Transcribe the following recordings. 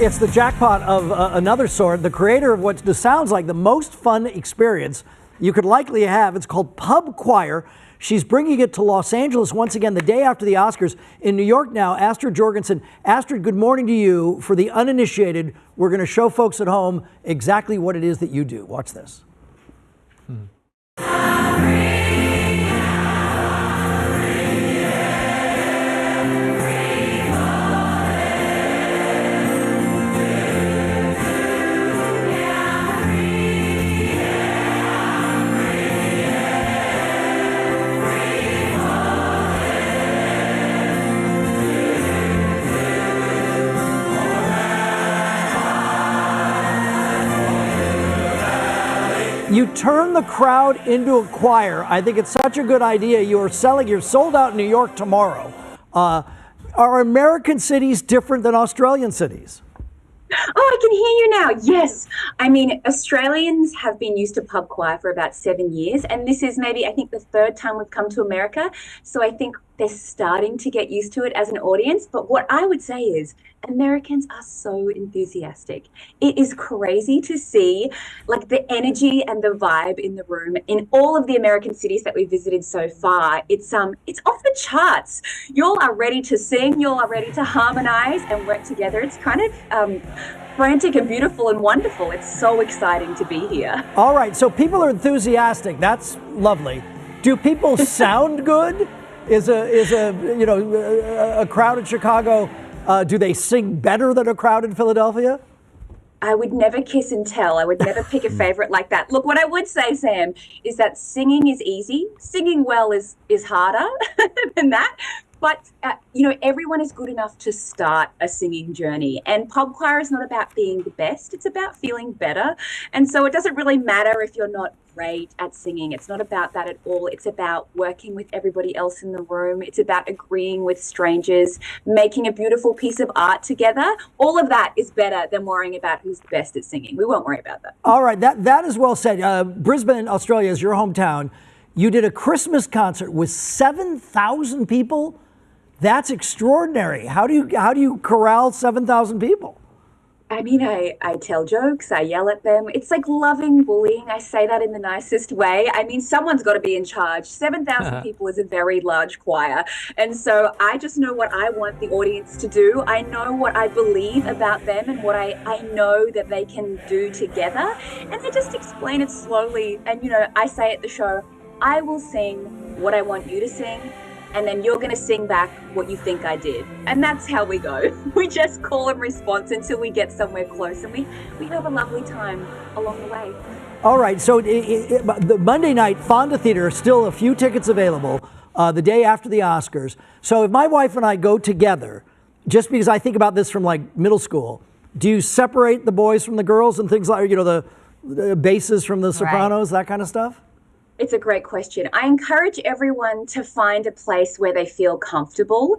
It's the jackpot of another sort. The creator of what sounds like the most fun experience you could likely have. It's called Pub Choir. She's bringing it to Los Angeles once again the day after the Oscars. In New York now, Astrid Jorgensen. Astrid, good morning to you. For the uninitiated, we're going to show folks at home exactly what it is that you do. Watch this. You turn the crowd into a choir. I think it's such a good idea. You're sold out in New York tomorrow. Are American cities different than Australian cities? Oh, I can hear you now. Yes. I mean, Australians have been used to pub choir for about 7 years, and this is maybe, I think, the third time we've come to America. So I think they're starting to get used to it as an audience. But what I would say is Americans are so enthusiastic. It is crazy to see like the energy and the vibe in the room in all of the American cities that we visited so far. It's off the charts. Y'all are ready to sing, y'all are ready to harmonize and work together. It's kind of frantic and beautiful and wonderful. It's so exciting to be here. All right, so people are enthusiastic. That's lovely. Do people sound good? Is a crowd in Chicago, do they sing better than a crowd in Philadelphia? I would never kiss and tell. I would never pick a favorite like that. Look, what I would say, Sam, is that singing is easy. Singing well is harder than that. But, everyone is good enough to start a singing journey. And pub choir is not about being the best. It's about feeling better. And so it doesn't really matter if you're not great at singing. It's not about that at all. It's about working with everybody else in the room. It's about agreeing with strangers, making a beautiful piece of art together. All of that is better than worrying about who's the best at singing. We won't worry about that. All right, that is well said. Brisbane, Australia is your hometown. You did a Christmas concert with 7,000 people. That's extraordinary. How do you corral 7,000 people? I mean, I tell jokes, I yell at them. It's like loving bullying. I say that in the nicest way. I mean, someone's got to be in charge. 7,000 people is a very large choir. And so I just know what I want the audience to do. I know what I believe about them and what I know that they can do together. And I just explain it slowly. And, I say at the show, I will sing what I want you to sing. And then you're going to sing back what you think I did. And that's how we go. We just call and response until we get somewhere close. And we have a lovely time along the way. All right. So the Monday night Fonda Theater, still a few tickets available the day after the Oscars. So if my wife and I go together, just because I think about this from like middle school, do you separate the boys from the girls and things like, the basses from the sopranos, that kind of stuff? It's a great question. I encourage everyone to find a place where they feel comfortable.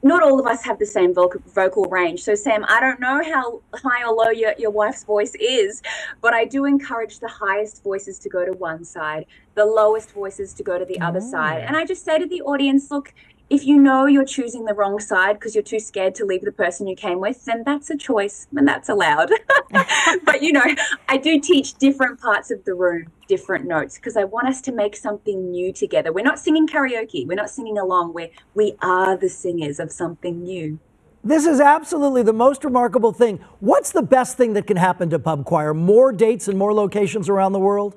Not all of us have the same vocal range. So, Sam, I don't know how high or low your wife's voice is, but I do encourage the highest voices to go to one side, the lowest voices to go to the other side. And I just say to the audience, look, if you know you're choosing the wrong side because you're too scared to leave the person you came with, then that's a choice and that's allowed. But, I do teach different parts of the room, different notes, because I want us to make something new together. We're not singing karaoke. We're not singing along. We are the singers of something new. This is absolutely the most remarkable thing. What's the best thing that can happen to pub choir? More dates and more locations around the world?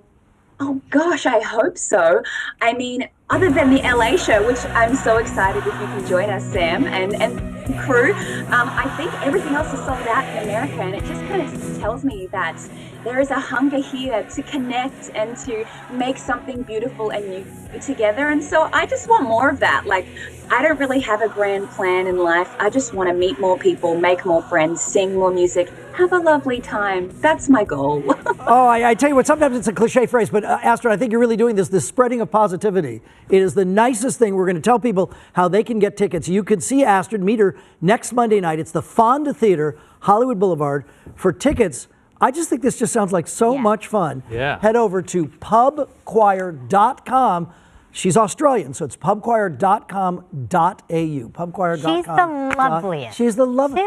Oh, gosh, I hope so. I mean, other than the LA show, which I'm so excited if you can join us, Sam, and crew, I think everything else is sold out in America, and it just kind of tells me that there is a hunger here to connect and to make something beautiful and new together. And so I just want more of that. Like, I don't really have a grand plan in life. I just want to meet more people, make more friends, sing more music, have a lovely time. That's my goal. Oh, I tell you what, sometimes it's a cliche phrase, but Astrid, I think you're really doing this spreading of positivity. It is the nicest thing. We're going to tell people how they can get tickets. You can see Astrid, meet her next Monday night. It's the Fonda Theater, Hollywood Boulevard. For tickets, I just think this just sounds like so much fun. Yeah. Head over to pubchoir.com. She's Australian, so it's pubchoir.com.au. Pubchoir.com. She's the loveliest. She's the loveliest.